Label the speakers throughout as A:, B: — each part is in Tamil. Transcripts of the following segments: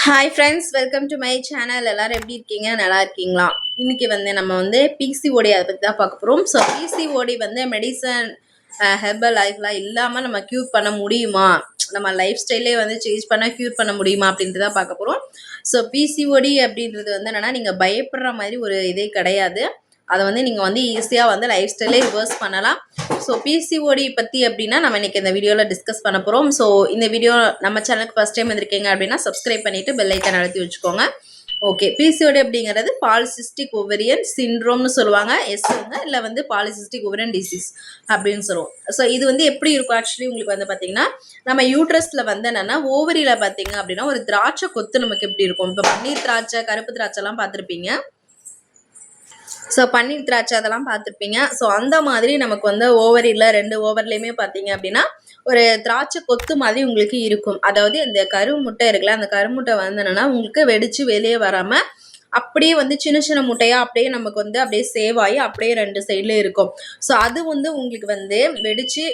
A: Hi friends, welcome to my channel. எல்லாரும் எப்படி இருக்கீங்க? நல்லா இருக்கீங்களா? இன்னைக்கு நம்ம பிசிஓடி அதை பற்றி தான் பார்க்க போகிறோம். ஸோ பிசிஓடி மெடிசன் ஹெர்பல் லைஃப்லாம் இல்லாமல் நம்ம க்யூர் பண்ண முடியுமா, நம்ம லைஃப் ஸ்டைலே சேஞ்ச் பண்ண க்யூர் பண்ண முடியுமா அப்படின்ட்டு தான் பார்க்க போகிறோம். ஸோ பிசிஓடி அப்படின்றது என்னென்னா, நீங்கள் பயப்படுற மாதிரி ஒரு இதே கிடையாது. அதை நீங்கள் ஈஸியாக லைஃப் ஸ்டைலே ரிவர்ஸ் பண்ணலாம். ஸோ பிசிஓடி பற்றி அப்படின்னா நம்ம இன்றைக்கி இந்த வீடியோவில் டிஸ்கஸ் பண்ண போகிறோம். ஸோ இந்த வீடியோ நம்ம சேனலுக்கு ஃபஸ்ட் டைம் வந்திருக்கீங்க அப்படின்னா சப்ஸ்கிரைப் பண்ணிவிட்டு பெல் ஐக்கான் அழுத்தி வச்சுக்கோங்க. ஓகே, பிசிஓடி அப்படிங்கிறது பாலிசிஸ்டிக் ஓவரியன் சிண்ட்ரோம்னு சொல்லுவாங்க. எஸ்ங்க இல்லை பாலிசிஸ்டிக் ஓவரியன் டிசீஸ் அப்படின்னு சொல்லுவோம். ஸோ இது எப்படி இருக்கும் ஆக்சுவலி உங்களுக்கு பார்த்தீங்கன்னா, நம்ம யூட்ரஸில் என்னென்னா ஓவரியில் பார்த்தீங்க அப்படின்னா ஒரு திராட்சை கொத்து நமக்கு எப்படி இருக்கும். இப்போ பன்னீர் திராட்சை, கருப்பு திராட்சைலாம் பார்த்துருப்பீங்க. ஸோ பன்னீர் திராட்சை அதெல்லாம் பார்த்துருப்பீங்க. ஸோ அந்த மாதிரி நமக்கு ஓவரியில் 2 ஓவர்லேயுமே பார்த்தீங்க அப்படின்னா ஒரு திராட்சை கொத்து மாதிரி உங்களுக்கு இருக்கும். அதாவது இந்த கருமுட்டை இருக்குல்ல, அந்த கருமுட்டை என்னென்னா உங்களுக்கு வெடித்து வெளியே வராமல் அப்படியே சின்ன சின்ன முட்டையாக அப்படியே நமக்கு அப்படியே சேவ் ஆகி அப்படியே 2 சைடில் இருக்கும். ஸோ அது உங்களுக்கு வெடித்து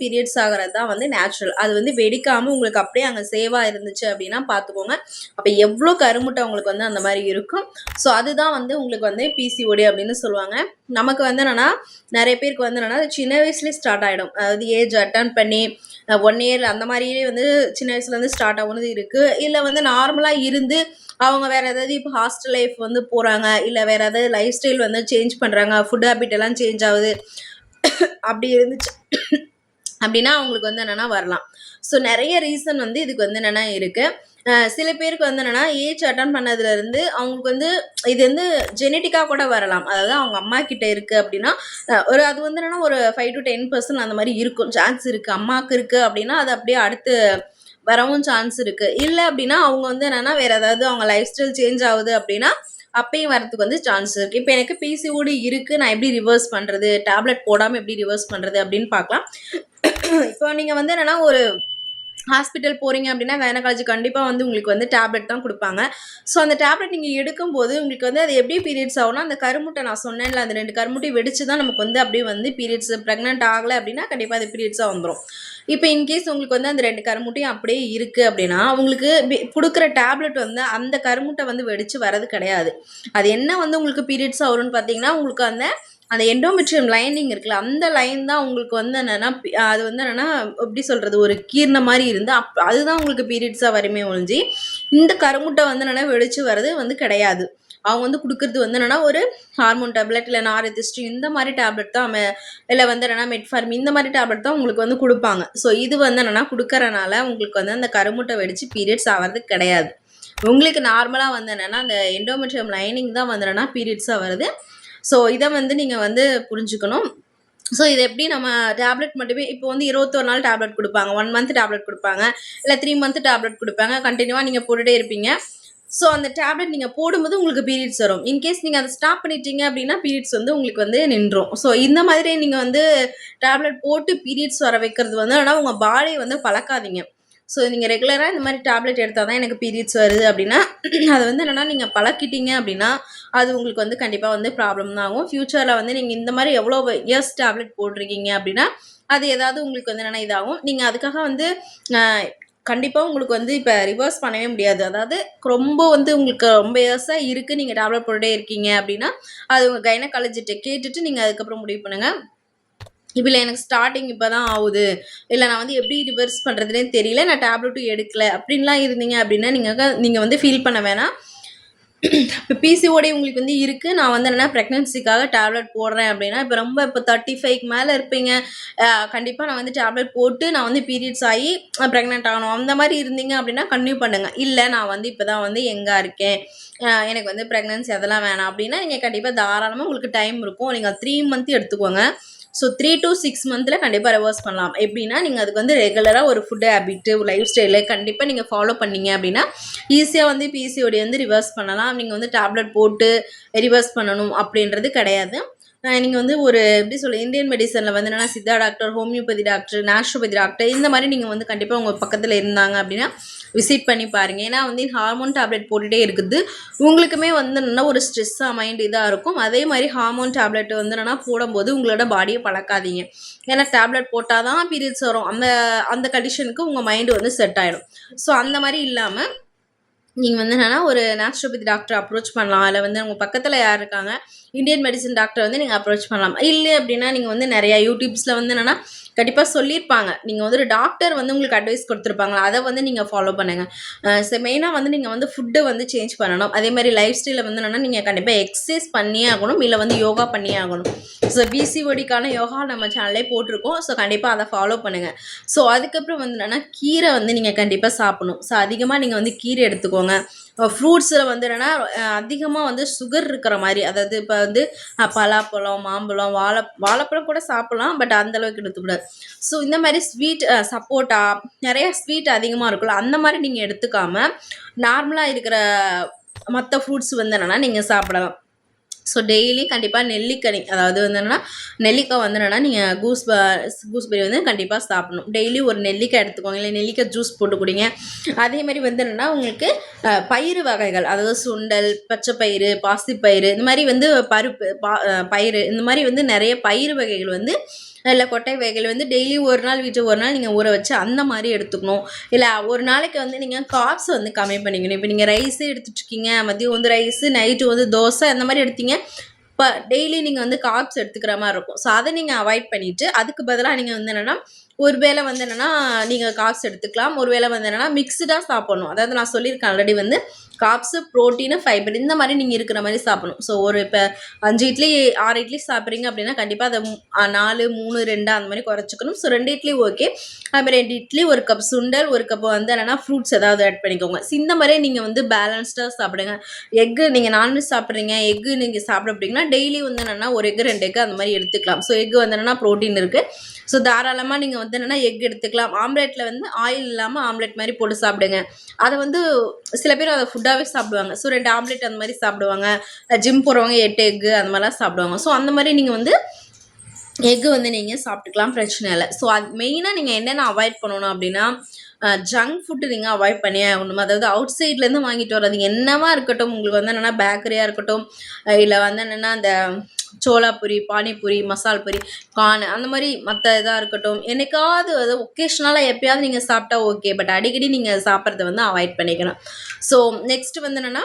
A: பீரியட்ஸ் ஆகிறது தான் நேச்சுரல். அது வெடிக்காமல் உங்களுக்கு அப்படியே அங்கே சேவாக இருந்துச்சு அப்படின்னா பார்த்துக்கோங்க. அப்போ எவ்வளோ கருமுட்டை உங்களுக்கு அந்த மாதிரி இருக்கும். ஸோ அதுதான் உங்களுக்கு பிசிஓடி அப்படின்னு சொல்லுவாங்க. நமக்கு என்னென்னா நிறைய பேருக்கு என்னென்னா சின்ன வயசுலேயே ஸ்டார்ட் ஆகிடும். அதாவது ஏஜ் அட்டன் பண்ணி 1 இயர் அந்த மாதிரியே சின்ன வயசுலேருந்து ஸ்டார்ட் ஆகுனது இருக்குது. இல்லை நார்மலாக இருந்து அவங்க வேறு ஏதாவது இப்போ ஹாஸ்டல் லைஃப் போகிறாங்க, இல்லை வேறு ஏதாவது லைஃப் ஸ்டைல் சேஞ்ச் பண்ணுறாங்க, ஃபுட் ஹேபிட் எல்லாம் சேஞ்ச் ஆகுது அப்படி இருந்துச்சு அப்படின்னா அவங்களுக்கு என்னென்னா வரலாம். ஸோ நிறைய ரீசன் இதுக்கு என்னென்னா இருக்குது. சில பேருக்கு என்னென்னா ஏஜ் அட்டன் பண்ணதுலேருந்து அவங்களுக்கு இது ஜெனட்டிக்காக கூட வரலாம். அதாவது அவங்க அம்மா கிட்ட இருக்குது அப்படின்னா ஒரு அது என்னென்னா ஒரு 5 to 10% அந்த மாதிரி இருக்கும், சான்ஸ் இருக்குது. அம்மாவுக்கு இருக்குது அப்படின்னா அது அப்படியே அடுத்து வரவும் சான்ஸ் இருக்குது. இல்லை அப்படின்னா அவங்க என்னென்னா வேறு ஏதாவது அவங்க லைஃப் ஸ்டைல் சேஞ்ச் ஆகுது அப்படின்னா அப்பயும் வரத்துக்கு சான்ஸ் இருக்குது. இப்போ எனக்கு பிசிஓடி இருக்குது, நான் எப்படி ரிவர்ஸ் பண்ணுறது, டேப்லெட் போடாமல் எப்படி ரிவர்ஸ் பண்ணுறது அப்படின்னு பார்க்கலாம். இப்போ நீங்கள் என்னென்னா ஒரு ஹாஸ்பிட்டல் போகிறீங்க அப்படின்னா கைனகாலஜி கண்டிப்பாக உங்களுக்கு டேப்லெட் தான் கொடுப்பாங்க. ஸோ அந்த டேப்லெட் நீங்கள் எடுக்கும்போது உங்களுக்கு அது எப்படி பீரியட்ஸ் ஆகும்னா, அந்த கருமுட்டை நான் சொன்னேன்ல, அந்த 2 கருமுட்டையை வெடிச்சு தான் நமக்கு அப்படியே பீரியட்ஸ் ப்ரெக்னென்ட் ஆகலை அப்படின்னா கண்டிப்பாக அது பீரியட்ஸாக வந்துடும். இப்போ இன்கேஸ் உங்களுக்கு அந்த 2 கருமுட்டையும் அப்படியே இருக்குது அப்படின்னா உங்களுக்கு கொடுக்குற டேப்லெட் அந்த கருமுட்டை வெடிச்சு வரது கிடையாது. அது என்ன உங்களுக்கு பீரியட்ஸ் ஆகும்னு பார்த்தீங்கன்னா, உங்களுக்கு அந்த எண்டோமெட்ரியம் லைனிங் இருக்குல்ல, அந்த லைன் தான் உங்களுக்கு என்னென்னா அது என்னென்னா எப்படி சொல்கிறது, ஒரு கீர்ன மாதிரி இருந்து அதுதான் உங்களுக்கு பீரியட்ஸாக வருமே ஒழிஞ்சு இந்த கருமுட்டை என்னென்னா வெடிச்சு வர்றது கிடையாது. அவங்க கொடுக்குறது என்னென்னா ஒரு ஹார்மோன் டேப்லெட் இல்லை நார்எதிஸ்ட்ரி இந்த மாதிரி டேப்லெட் தான், இல்லை என்னென்னா மெட்ஃபார்ம் இந்த மாதிரி டேப்லெட் தான் உங்களுக்கு கொடுப்பாங்க. ஸோ இது என்னென்னா கொடுக்கறனால உங்களுக்கு அந்த கருமுட்டை வெடிச்சு பீரியட்ஸ் ஆகிறது கிடையாது. உங்களுக்கு நார்மலாக என்னென்னா அந்த எண்டோமெட்ரியம் லைனிங் தான் என்னென்னா பீரியட்ஸாக வருது. ஸோ இதை நீங்கள் புரிஞ்சுக்கணும். ஸோ இது எப்படி நம்ம டேப்லெட் மட்டுமே இப்போ 21 நாள் டேப்லெட் கொடுப்பாங்க, 1 மந்த் டேப்லெட் கொடுப்பாங்க, இல்லை 3 மந்த் டேப்லெட் கொடுப்பாங்க. கண்டினியூவாக நீங்கள் போட்டுகிட்டே இருப்பீங்க. ஸோ அந்த டேப்லெட் நீங்கள் போடும்போது உங்களுக்கு பீரியட்ஸ் வரும். இன்கேஸ் நீங்கள் அதை ஸ்டாப் பண்ணிட்டீங்க அப்படின்னா பீரியட்ஸ் உங்களுக்கு நின்றும். ஸோ இந்த மாதிரி நீங்கள் டேப்லெட் போட்டு பீரியட்ஸ் வர வைக்கிறது ஆனால் உங்கள் பாடியை பழக்காதீங்க. ஸோ நீங்கள் ரெகுலராக இந்த மாதிரி டேப்லெட் எடுத்தால் தான் எனக்கு பீரியட்ஸ் வருது அப்படின்னா அதை என்னென்னா நீங்கள் பழக்கிட்டீங்க அப்படின்னா அது உங்களுக்கு கண்டிப்பாக ப்ராப்ளம் தான் ஆகும். ஃப்யூச்சரில் நீங்கள் இந்த மாதிரி எவ்வளோ இயர்ஸ் டேப்லெட் போட்டிருக்கீங்க அப்படின்னா அது ஏதாவது உங்களுக்கு என்னென்னா இதாகும். நீங்கள் அதுக்காக கண்டிப்பாக உங்களுக்கு இப்போ ரிவர்ஸ் பண்ணவே முடியாது. அதாவது ரொம்ப உங்களுக்கு ரொம்ப இயர்ஸாக இருக்குது, நீங்கள் டேப்லெட் போட்டுகிட்டே இருக்கீங்க அப்படின்னா அது உங்கள் கைனகாலஜிட்ட கேட்டுட்டு நீங்கள் அதுக்கப்புறம் முடிவு பண்ணுங்கள். இப்போ எனக்கு ஸ்டார்டிங் இப்போ தான் ஆகுது, இல்லை நான் எப்படி ரிவர்ஸ் பண்ணுறதுனே தெரியல, நான் டேப்லெட்டும் எடுக்கலை அப்படின்லாம் இருந்தீங்க அப்படின்னா நீங்கள் ஃபீல் பண்ண வேணாம். இப்போ பிசிஓடி உங்களுக்கு இருக்குது, நான் என்னென்னா ப்ரெக்னன்சிக்காக டேப்லெட் போடுறேன் அப்படின்னா இப்போ 35க்கு மேலே இருப்பீங்க, கண்டிப்பாக நான் டேப்லெட் போட்டு நான் பீரியட்ஸ் ஆகி ப்ரெக்னென்ட் ஆகணும் அந்த மாதிரி இருந்தீங்க அப்படின்னா கன்டினியூ பண்ணுங்கள். இல்லை நான் இப்போ தான் எங்கே இருக்கேன், எனக்கு ப்ரெக்னன்சி அதெல்லாம் வேணாம் அப்படின்னா நீங்கள் கண்டிப்பாக தாராளமாக உங்களுக்கு டைம் இருக்கும். நீங்கள் 3 மந்த் எடுத்துக்கோங்க. ஸோ 3 to 6 மந்தில் கண்டிப்பாக ரிவர்ஸ் பண்ணலாம். எப்படின்னா நீங்கள் அதுக்கு ரெகுலராக ஒரு ஃபுட் ஹேபிட்டு லைஃப் ஸ்டைலு கண்டிப்பாக நீங்கள் ஃபாலோ பண்ணீங்க அப்படின்னா ஈஸியாக பிசிஓடி ரிவர்ஸ் பண்ணலாம். நீங்கள் டேப்லெட் போட்டு ரிவர்ஸ் பண்ணணும் அப்படின்றது கிடையாது. நீங்கள் ஒரு எப்படி சொல்ல இந்தியன் மெடிசனில் என்னென்னா Siddha doctor, homeopathy doctor, naturopathy doctor இந்த மாதிரி நீங்கள் கண்டிப்பாக உங்கள் பக்கத்தில் இருந்தாங்க அப்படின்னா விசிட் பண்ணி பாருங்கள். ஏன்னா ஹார்மோன் டேப்லெட் போட்டுகிட்டே இருக்குது, உங்களுக்குமே என்னென்னா ஒரு ஸ்ட்ரெஸ்ஸாக மைண்ட் இதாக இருக்கும். அதே மாதிரி ஹார்மோன் டேப்லெட் என்னென்னா போடும்போது உங்களோட பாடியை பழக்காதீங்க. ஏன்னா டேப்லெட் போட்டால் தான் பீரியட்ஸ் வரும், அந்த கண்டிஷனுக்கு உங்கள் மைண்டு செட் ஆகிடும். ஸோ அந்த மாதிரி இல்லாமல் நீங்க வந்து என்னன்னா, ஒரு நேச்சுரோபதி டாக்டர அப்ரோச் பண்ணலாம். இல்ல வந்து உங்க பக்கத்துல யார் இருக்காங்க, இந்தியன் மெடிசின் டாக்டர வந்து நீங்க அப்ரோச் பண்ணலாம். இல்ல அப்டின்னா, நீங்க வந்து நெறைய யூடியூப்ஸ்ல வந்து என்னன்னா, கண்டிப்பா சொல்லியிருப்பாங்க. நீங்க வந்து ஒரு டாக்டர் வந்து உங்களுக்கு அட்வைஸ் குடுத்துருப்பாங்க. அத வந்து நீங்க ஃபாலோ பண்ணுங்க. மெயினா வந்து நீங்க வந்து ஃபுட்ட வந்து சேஞ்ச் பண்ணணும். அதேமாரி லைஃப் ஸ்டைல்ல வந்து என்னன்னா, நீங்க கண்டிப்பா எக்சர்சைஸ் பண்ணியே ஆகணும். இல்ல வந்து யோகா பண்ணியே ஆகணும். பிசிஓடிக்கான யோகா நம்ம சேனல்லே போட்டிருக்கோம். கண்டிப்பா அத ஃபாலோ பண்ணுங்க. அதுக்கப்புறம் வந்து என்னன்னா, கீரை வந்து நீங்க கண்டிப்பா சாப்பிடணும். அதிகமா நீங்க வந்து கீரை எடுத்துக்கோங்க. ஃப்ரூட்ஸ்ல வந்து என்னன்னா, அதிகமா வந்து சுகர் இருக்கிற மாரி, அதாவது இப்ப வந்து பலாப்பழம், மாம்பழம், வாழைப்பழம் கூட சாப்பிடலாம். பட் அந்த அளவுக்கு எடுத்துக்கூடாது. இந்த மாரி ஸ்வீட் சப்போட்டா, நெறைய ஸ்வீட் அதிகமா இருக்கும்ல, அந்த மாரி நீங்க எடுத்துக்காம, நார்மலா இருக்கிற மத்த ஃப்ரூட்ஸ் வந்து என்னன்னா, நீங்க சாப்பிடலாம். டெய்லி கண்டிப்பா நெல்லிக்கனி, அதாவது வந்து என்னன்னா, நெல்லிக்காய் வந்து என்னன்னா, நீங்க கூஸ்பெர்ரி வந்து கண்டிப்பா சாப்பிடணும். டெய்லி ஒரு நெல்லிக்காய் எடுத்துக்கோங்க. இல்ல நெல்லிக்காய் ஜூஸ் போட்டு குடிங்க. அதே மாரி வந்து என்னன்னா, உங்களுக்கு பயிறு வகைகள், அதாவது சுண்டல், பச்சை பயிறு, பாசிப்பயிறு, இந்த மாரி வந்து பருப்பு, பயிறு, இந்த மாரி வந்து நெறைய பயிறு வகைகள் வந்து, இல்ல கொட்டை வகைகள் வந்து டெய்லி ஒரு நாள் விட்டு ஒரு நாள் நீங்க ஊற வச்சு அந்த மாரி எடுத்துக்கணும். இல்ல ஒரு நாளைக்கு வந்து நீங்க கார்ப்ஸ் வந்து கம்மி பண்ணிக்கணும். இப்ப நீங்க ரைஸே எடுத்துட்டு இருக்கீங்க, மதியம் வந்து ரைஸு, நைட்டு வந்து தோசை அந்த மாரி எடுத்தீங்க, இப்ப டெய்லி நீங்க வந்து கார்ப்ஸ் எடுத்துக்கிற மாரி இருக்கும். அத நீங்க அவாய்ட் பண்ணிட்டு, அதுக்கு பதிலா நீங்க வந்து என்னன்னா, ஒரு வேளை வந்து என்னன்னா, நீங்க கார்ப்ஸ் எடுத்துக்கலாம். ஒரு வேளை வந்து என்னன்னா, மிக்ஸ்டா சாப்பிடணும். அதாவது நான் சொல்லியிருக்கேன் ஆல்ரெடி வந்து கார்ப்ஸு, புரோட்டீனு, ஃபைபர் இந்த மாரி நீங்க இருக்கிற மாரி சாப்பிடணும். ஒரு இப்ப 5 இட்லி, 6 இட்லி சாப்பிடுறீங்க அப்படின்னா, கண்டிப்பா அத 4, 3, 2 அந்த மாரி குறைச்சுக்கணும். 2 இட்லி ஓகே. அது மாரி 2 இட்லி, 1 கப் சுண்டல், 1 கப் வந்து என்னன்னா ஃப்ரூட்ஸ் ஏதாவது ஆட் பண்ணிக்கோங்க. இந்த மாரியே நீங்க வந்து பேலன்ஸ்டா சாப்பிடுங்க. எக்கு நீங்க நான்வெஜ் சாப்பிடுறீங்க, எக்கு நீங்க சாப்பிட அப்படின்னா, டெய்லி வந்து என்னன்னா 1 எக், 2 எக் அந்த மாரி எடுத்துக்கலாம். எக் வந்து என்னன்னா புரோட்டீன் இருக்கு. தாராளமா நீங்க வந்து என்னன்னா எக் எடுத்துக்கலாம். ஆம்லெட்ல வந்து ஆயில் இல்லாம ஆம்லெட் மாரி போட்டு சாப்பிடுங்க. அத வந்து சில பேர் அத ஃபுட்டாவே சாப்பிடுவாங்க. 2 ஆம்லெட் அந்த மாரி சாப்பிடுவாங்க. ஜிம் போறவங்க 8 எக் அந்த மாரிலாம் சாப்பிடுவாங்க. அந்த மாரி நீங்க வந்து எக் வந்து நீங்க சாப்பிட்டுக்கலாம், பிரச்சனை இல்ல. அது மெயினா நீங்க என்னென்ன அவாய்ட் பண்ணணும் அப்படின்னா, ஜங்க் ஃபுட் நீங்க அவாய்ட் பண்ணியே ஆகணும். அதாவது அவுட் சைட்லேருந்து வாங்கிட்டு வர்றது என்னவா இருக்கட்டும், உங்களுக்கு வந்து என்னன்னா பேக்கரியா இருக்கட்டும், இல்ல வந்து என்னன்னா அந்த சோளாபூரி, பானிபூரி, மசால் பூரி, கார்ன் அந்த மாரி மத்த இதா இருக்கட்டும், என்னைக்காவது அது ஒகேஷனலா எப்பயாவது நீங்க சாப்பிட்டா ஓகே. பட் அடிக்கடி நீங்க சாப்பிடுறத வந்து அவாய்ட் பண்ணிக்கணும். நெக்ஸ்ட் வந்து என்னன்னா,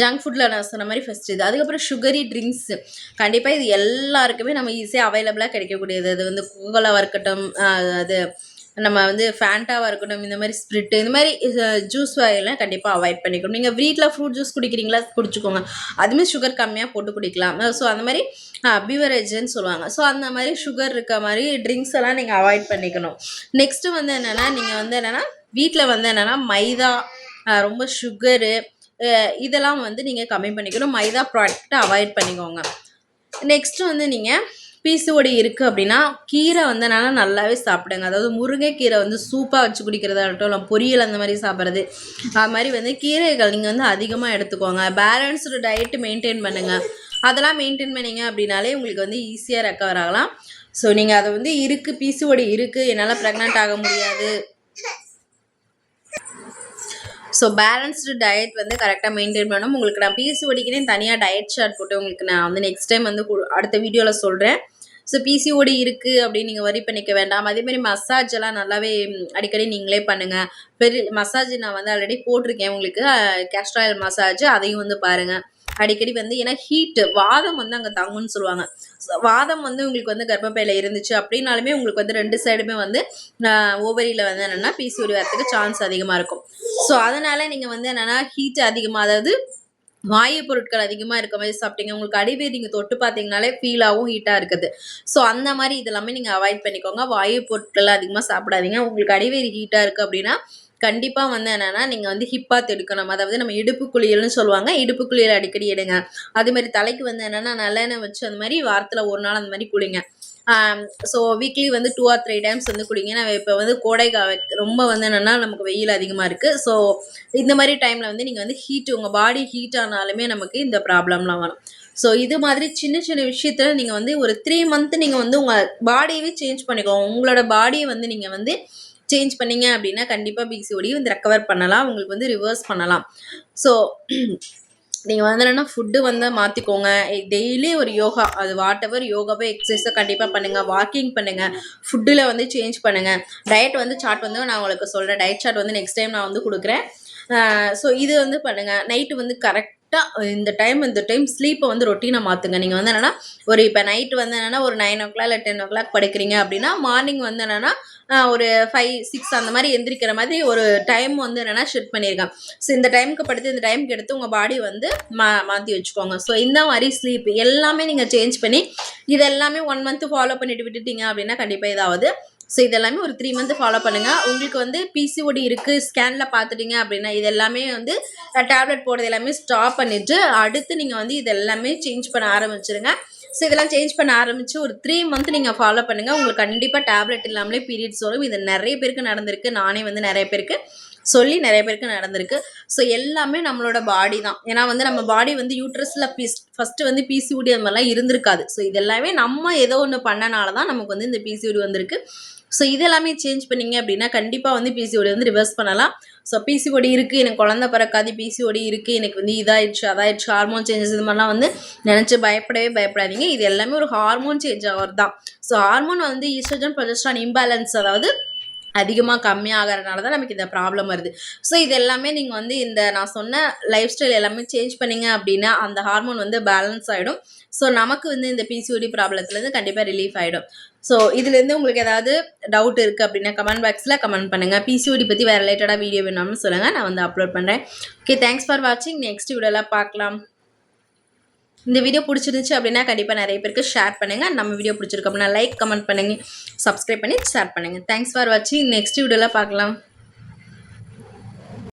A: ஜங்க் ஃபுட்ல நான் சொன்ன மாரி ஃபர்ஸ்ட் இது. அதுக்கப்புறம் சுகரி ட்ரிங்க்ஸ். கண்டிப்பா இது எல்லாருக்குமே நம்ம ஈஸியா அவைலபிளா கிடைக்கக்கூடியது. அது வந்து கோலாவா இருக்கட்டும், அது நம்ம வந்து ஃபேண்டாவா இருக்கட்டும், இந்த மாரி ஸ்ப்ரிட், இந்த மாரி ஜூஸ் வகைலாம் கண்டிப்பா அவாய்ட் பண்ணிக்கணும். நீங்க வீட்ல ஃப்ரூட் ஜூஸ் குடிக்கிறீங்களா? குடிச்சுக்கோங்க. அதுவுமே சுகர் கம்மியா போட்டு குடிக்கலாம். அந்த மாரி பிவரேஜ்ன்னு சொல்லுவாங்க. அந்த மாரி சுகர் இருக்க மாரி ட்ரிங்க்ஸ் எல்லாம் நீங்க அவாய்ட் பண்ணிக்கணும். நெக்ஸ்ட் வந்து என்னன்னா, நீங்க வந்து என்னன்னா, வீட்ல வந்து என்னன்னா மைதா, ரொம்ப சுகரு, இதெல்லாம் வந்து நீங்க கம்மி பண்ணிக்கணும். மைதா ப்ராடக்ட்ட அவாய்ட் பண்ணிக்கோங்க. நெக்ஸ்ட் வந்து நீங்க பிசிஓடி இருக்கு அப்படின்னா, கீரை வந்து என்னன்னா நல்லாவே சாப்பிடுங்க. அதாவது முருங்கைக்கீரை வந்து சூப்பா வச்சு குடிக்கிறதா இருக்கட்டும், இல்ல பொரியல் அந்த மாரி சாப்பிடுறது. அது மாரி வந்து கீரைகள் நீங்க வந்து அதிகமா எடுத்துக்கோங்க. பேலன்ஸ்டு டயட் மெயின்டெயின் பண்ணுங்க. அதெல்லாம் மெயின்டெயின் பண்ணீங்க அப்படின்னாலே உங்களுக்கு வந்து ஈஸியா ரெக்கவர் ஆகலாம். நீங்க அத வந்து இருக்கு, பிசிஓடி இருக்கு, என்னால பிரெக்னன்ட் ஆக முடியாது, பேலன்ஸ்டு டயட் வந்து கரெக்டாக மெயின்டைன் பண்ணணும். உங்களுக்கு நான் பிசிஓடிக்குனே தனியாக டயட் சார்ட் போட்டு உங்களுக்கு நான் வந்து நெக்ஸ்ட் டைம் வந்து அடுத்த வீடியோவில் சொல்கிறேன். பிசிஓடி இருக்குது அப்படின்னு நீங்கள் வரி பண்ணிக்க வேண்டாம். அதேமாதிரி மசாஜ் எல்லாம் நல்லாவே அடிக்கடி நீங்களே பண்ணுங்கள். பெரிய மசாஜ் நான் வந்து ஆல்ரெடி போட்டிருக்கேன் உங்களுக்கு, கேஸ்டர் ஆயில் மசாஜ், அதையும் வந்து பாருங்கள். அடிக்கடி வந்து ஏன்னா ஹீட்டு வாதம் வந்து அங்கே தங்கும்னு சொல்லுவாங்க. வாதம் வந்து உங்களுக்கு வந்து கர்ப்பப்பையில இருந்துச்சு அப்படின்னாலுமே உங்களுக்கு வந்து 2 சைடுமே வந்து ஓவரியில் வந்து என்னென்னா பிசிஓடி வரத்துக்கு சான்ஸ் அதிகமாக இருக்கும். அதனால நீங்க வந்து என்னன்னா ஹீட் அதிகமா, அதாவது வாயு பொருட்கள் அதிகமா இருக்க மாதிரி சாப்பிட்டீங்க, உங்களுக்கு அடிவயிறு நீங்க தொட்டு பார்த்தீங்கனாலே ஃபீல் ஆகும் ஹீட்டா இருக்குது. அந்த மாதிரி இதெல்லாமே நீங்க அவாய்ட் பண்ணிக்கோங்க. வாயு பொருட்கள் அதிகமா சாப்பிடாதீங்க. உங்களுக்கு அடிவயிறு ஹீட்டா இருக்கு அப்படின்னா கண்டிப்பா வந்து என்னன்னா நீங்க வந்து ஹிப்பாத் எடுக்கணும். அதாவது நம்ம இடுப்பு குளியல்னு சொல்லுவாங்க. இடுப்பு குளியல் அடிக்கடி எடுங்க. அதே மாதிரி தலைக்கு வந்து என்னன்னா நல்லெண்ணெய் வச்சு அந்த மாதிரி வாரத்துல ஒரு நாள் அந்த மாதிரி குளிங்க. வீக்லி வந்து 2 ஆர் 3 டைம்ஸ் வந்து குடிங்க. நான் இப்போ வந்து கோடை ரொம்ப வந்து என்னன்னா நமக்கு வெயில் அதிகமாக இருக்குது. இந்த மாதிரி டைமில் வந்து நீங்கள் வந்து உங்கள் பாடி ஹீட் ஆனாலுமே நமக்கு இந்த ப்ராப்ளம்லாம் வரும். இது மாதிரி சின்ன சின்ன விஷயத்தில் நீங்கள் வந்து ஒரு 3 மந்த் நீங்கள் வந்து உங்கள் பாடியவே சேஞ்ச் பண்ணிக்கோங்க. உங்களோட பாடியை வந்து நீங்கள் வந்து சேஞ்ச் பண்ணீங்க அப்படின்னா கண்டிப்பாக பிசிஓடி வந்து ரெக்கவர் பண்ணலாம். உங்களுக்கு வந்து ரிவர்ஸ் பண்ணலாம். ஸோ நீங்கள் வந்து என்னென்னா ஃபுட்டு வந்து மாற்றிக்கோங்க. டெய்லி ஒரு யோகா, அது வாட்டெவர் யோகாவோ எக்ஸசைஸோ கண்டிப்பாக பண்ணுங்கள். வாக்கிங் பண்ணுங்கள். ஃபுட்டில் வந்து சேஞ்ச் பண்ணுங்கள். டயட் வந்து சார்ட் வந்து நான் உங்களுக்கு சொல்கிறேன். டயட் சார்ட் வந்து நெக்ஸ்ட் டைம் நான் வந்து கொடுக்குறேன். ஸோ இது வந்து பண்ணுங்கள். நைட்டு வந்து கரெக்டாக இந்த டைம் ஸ்லீப்பை வந்து ரொட்டீனை மாற்றுங்க. நீங்கள் வந்து என்னென்னா ஒரு இப்போ நைட்டு வந்து என்னென்னா ஒரு 9 இல்லை 10 படுக்கிறீங்க அப்படின்னா மார்னிங் வந்து என்னென்னா ஒரு 5, 6 அந்த மாதிரி எந்திரிக்கிற மாதிரி ஒரு டைம் வந்து என்னென்னா ஷெட் பண்ணியிருக்கேன். ஸோ இந்த டைமுக்கு படுத்து இந்த டைமுக்கு எடுத்து உங்கள் பாடி வந்து மாற்றி வச்சுக்கோங்க. ஸோ இந்த மாதிரி ஸ்லீப் எல்லாமே நீங்கள் சேஞ்ச் பண்ணி இது எல்லாமே 1 மந்த் ஃபாலோ பண்ணிட்டு விட்டுட்டீங்க அப்படின்னா கண்டிப்பாக இதாவது. ஸோ இதெல்லாமே ஒரு 3 மந்த் ஃபாலோ பண்ணுங்கள். உங்களுக்கு வந்து பிசிஓடி இருக்குது ஸ்கேனில் பார்த்துட்டீங்க அப்படின்னா இது எல்லாமே வந்து டேப்லெட் போடுறது எல்லாமே ஸ்டாப் பண்ணிவிட்டு அடுத்து நீங்கள் வந்து இது எல்லாமே சேஞ்ச் பண்ண ஆரம்பிச்சிருங்க. ஸோ இதெல்லாம் சேஞ்ச் பண்ண ஆரம்பித்து ஒரு 3 மந்த் நீங்கள் ஃபாலோ பண்ணுங்கள். உங்களுக்கு கண்டிப்பாக டேப்லெட் இல்லாமலே பீரியட்ஸ் வரும். இது நிறைய பேருக்கு நடந்திருக்கு. நானே வந்து நிறைய பேருக்கு சொல்லி நிறைய பேருக்கு நடந்திருக்கு. ஸோ எல்லாமே நம்மளோட பாடி தான். ஏன்னா வந்து நம்ம பாடி வந்து யூட்ரஸில் ஃபஸ்ட்டு வந்து பிசிஓடி அந்த மாதிரிலாம் இருந்திருக்காது. ஸோ இதெல்லாமே நம்ம ஏதோ ஒன்று பண்ணனால தான் நமக்கு வந்து இந்த பிசிஓடி வந்திருக்கு. ஸோ இதெல்லாமே சேஞ்ச் பண்ணிங்க அப்படின்னா கண்டிப்பாக வந்து பிசிஓடி வந்து ரிவர்ஸ் பண்ணலாம். ஸோ பிசிஓடி இருக்குது, எனக்கு குழந்தை பிறக்காது, பிசிஓடி இருக்குது, எனக்கு வந்து இதாகிடுச்சு அதாகிடுச்சு ஹார்மோன் சேஞ்சஸ் இது மாதிரிலாம் வந்து நினச்சி பயப்படாதீங்க. இது எல்லாமே ஒரு ஹார்மோன் சேஞ்ச் ஆகிறது தான். ஸோ ஹார்மோன் வந்து ஈஸ்ட்ரோஜன் ப்ரொஜெஸ்டரான் இம்பேலன்ஸ், அதாவது அதிகமாக கம்மியாகிறதுனால தான் நமக்கு இந்த ப்ராப்ளம் வருது. ஸோ இது எல்லாமே நீங்கள் வந்து இந்த நான் சொன்ன லைஃப் ஸ்டைல் எல்லாமே சேஞ்ச் பண்ணிங்க அப்படின்னா அந்த ஹார்மோன் வந்து பேலன்ஸ் ஆகிடும். ஸோ நமக்கு வந்து இந்த பிசிஓடி ப்ராப்ளத்துலேருந்து கண்டிப்பாக ரிலீஃப் ஆகிடும். ஸோ இதுலேருந்து உங்களுக்கு ஏதாவது டவுட் இருக்குது அப்படின்னா கமெண்ட் பாக்ஸில் கமெண்ட் பண்ணுங்கள். பிசிஓடி பற்றி வேறு ரிலேட்டடாக வீடியோ வேணும்னு சொல்லுங்கள், நான் வந்து அப்லோட் பண்ணுறேன். ஓகே, தேங்க்ஸ் ஃபார் வாட்சிங். நெக்ஸ்ட் வீடியோவில் பார்க்கலாம். இந்த வீடியோ பிடிச்சிருந்துச்சு அப்படின்னா கண்டிப்பாக நிறைய பேருக்கு ஷேர் பண்ணுங்கள். நம்ம வீடியோ பிடிச்சிருக்கு அப்படின்னா லைக் கமெண்ட் பண்ணுங்கள், சப்ஸ்கிரைப் பண்ணி ஷேர் பண்ணுங்கள். தேங்க்ஸ் ஃபார் வாட்சிங். நெக்ஸ்ட் வீடியோவில் பார்க்கலாம்.